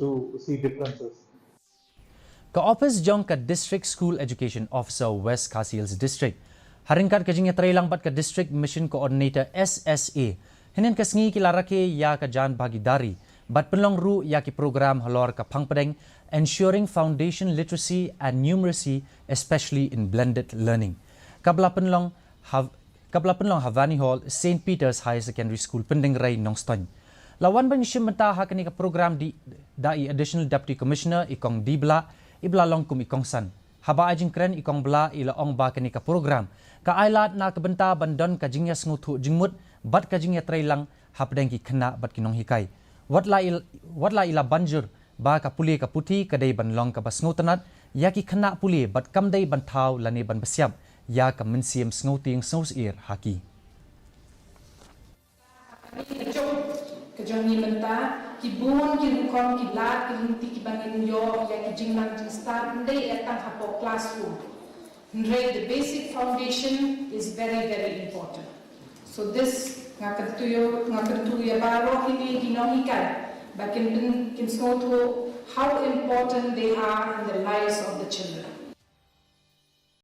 to see differences. Ka-office jong ka District School Education Officer West KHASI Hills District. Haringkat ka jingya trailang bat ka District Mission Coordinator SSA. Hinin ka sngi kilarake ya ka Jan Bhagidari. Bat Pynlong ru ya ki program halor ka pangpadeng ensuring foundation literacy and numeracy, especially in blended learning. Kabla Pynlong Havani Hall, St. Peter's High Secondary School, Pending Ray, Nongstoin. Lawan bang shimenta ha kani ka program di dai Additional Deputy Commissioner ikong dibla iblalong kum ikong san. Haba ajing kren ikong bla ila ong ba kani ka program. Ka ailat na kabenta bandon ka jingya sngutu jingmut bat ka jingya trailang hapdeng ki kena bat kinong hikay. Watla ila banjur ba ka puli ka puti kadai banlong ka basngutanat ya ki kena puli bat kamdai bantaw lani ban basyam ya ka mensiam snguting snusir haki. Kejong ni benta kibun kinukom kilat kilunti kibangin yo ya kijinglang start ndai atang hapo classroom. Ndai the basic foundation is very important. So this ngakartuyo baro hini ginohikan bakin kin snoto how important they are in the lives of the children.